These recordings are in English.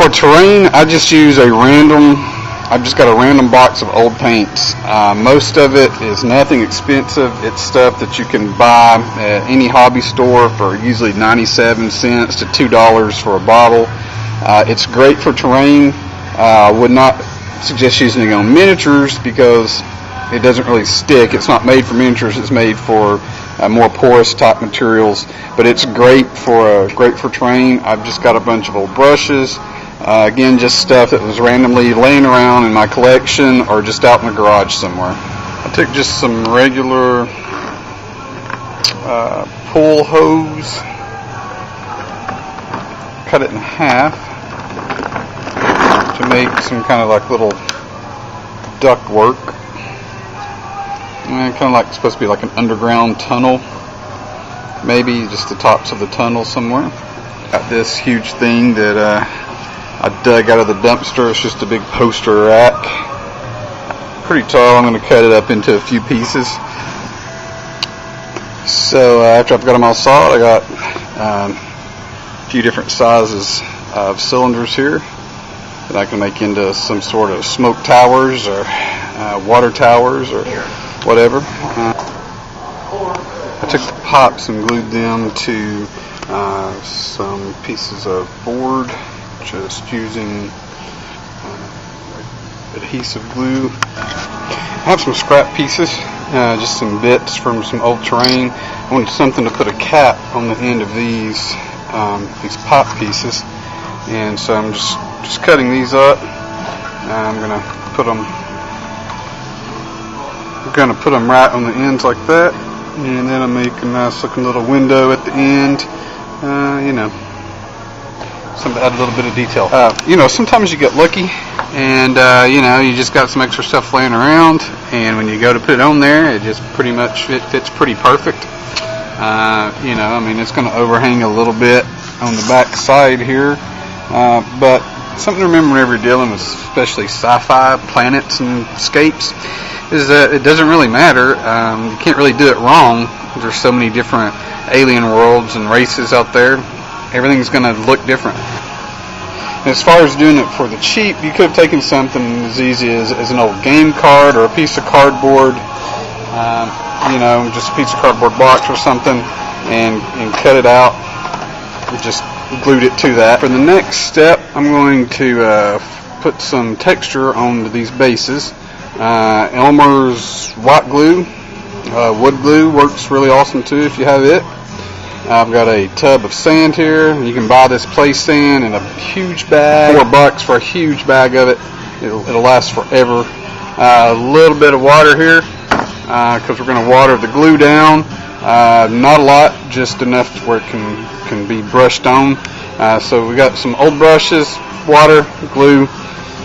For terrain, I just use I've just got a random box of old paints. Most of it is nothing expensive. It's stuff that you can buy at any hobby store for usually 97 cents to $2 for a bottle. It's great for terrain. I would not suggest using it on miniatures because it doesn't really stick. It's not made for miniatures. It's made for more porous type materials. But it's great for terrain. I've just got a bunch of old brushes. Again, just stuff that was randomly laying around in my collection or just out in the garage somewhere. I took just some regular pool hose, cut it in half to make some kind of like little duct work. And kind of like supposed to be like an underground tunnel, maybe just the tops of the tunnel somewhere. Got this huge thing that I dug out of the dumpster. It's just a big poster rack. Pretty tall. I'm going to cut it up into a few pieces. So after I've got them all sawed, I got a few different sizes of cylinders here that I can make into some sort of smoke towers or water towers or whatever. I took the pops and glued them to some pieces of board, just using adhesive glue. I have some scrap pieces, just some bits from some old terrain. I wanted something to put a cap on the end of these pop pieces, and so I'm just cutting these up. I'm gonna put them right on the ends like that, and then I make a nice looking little window at the end. To add a little bit of detail. Sometimes you get lucky, and you just got some extra stuff laying around, and when you go to put it on there, it just pretty much fits pretty perfect. It's going to overhang a little bit on the back side here, but something to remember whenever you're dealing with especially sci-fi planets and escapes is that it doesn't really matter. You can't really do it wrong. There's so many different alien worlds and races out there. Everything's going to look different. And as far as doing it for the cheap, you could have taken something as easy as an old game card or a piece of cardboard, just a piece of cardboard box or something, and cut it out and just glued it to that. For the next step, I'm going to put some texture on these bases. Elmer's white glue, wood glue works really awesome too if you have it. I've got a tub of sand here. You can buy this place sand in a huge bag, $4 for a huge bag of it. It'll last forever. A little bit of water here because we're going to water the glue down. Not a lot, just enough to where it can be brushed on. So we got some old brushes, water, glue,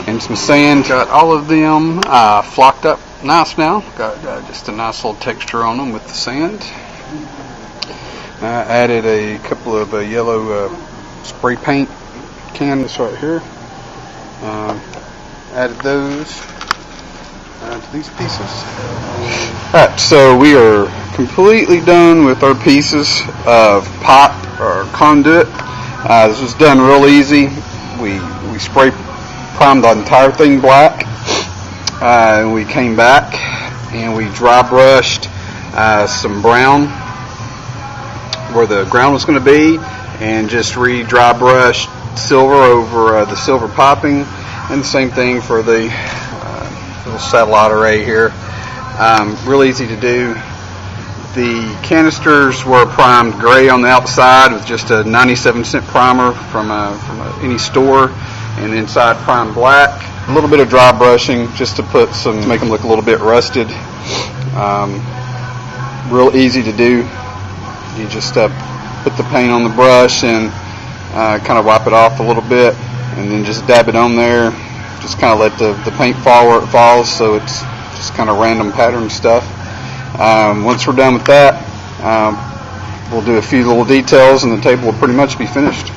and some sand. Got all of them flocked up nice now. Got just a nice little texture on them with the sand. I added a couple of yellow spray paint cans right here. Added those to these pieces. Alright, so we are completely done with our pieces of pipe or conduit. This was done real easy. We spray primed the entire thing black. And we came back and we dry brushed some brown where the ground was going to be, and just re-dry brushed silver over the silver piping, and the same thing for the little satellite array here. Real easy to do. The canisters were primed gray on the outside with just a 97-cent primer from any store, and inside primed black. A little bit of dry brushing just to make them look a little bit rusted. Real easy to do. You just put the paint on the brush and kind of wipe it off a little bit, and then just dab it on there. Just kind of let the paint fall where it falls, so it's just kind of random pattern stuff. Once we're done with that, we'll do a few little details, and the table will pretty much be finished.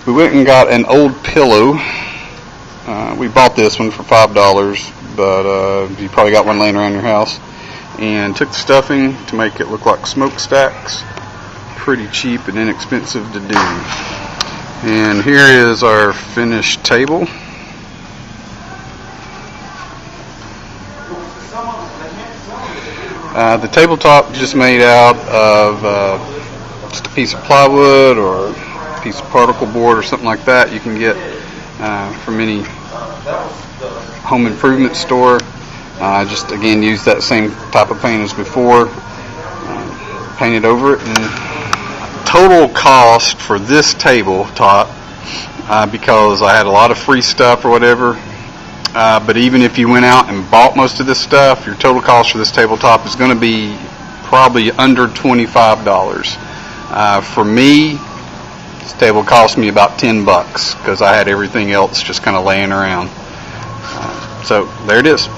We went and got an old pillow. We bought this one for $5, but you probably got one laying around your house. And took the stuffing to make it look like smokestacks. Pretty cheap and inexpensive to do. And here is our finished table. The tabletop is just made out of just a piece of plywood or a piece of particle board or something like that you can get from any home improvement store. I just again use that same type of paint as before, painted over it. And total cost for this tabletop, because I had a lot of free stuff or whatever, but even if you went out and bought most of this stuff, your total cost for this tabletop is going to be probably under $25. For me, this table cost me about $10 because I had everything else just kind of laying around. So there it is.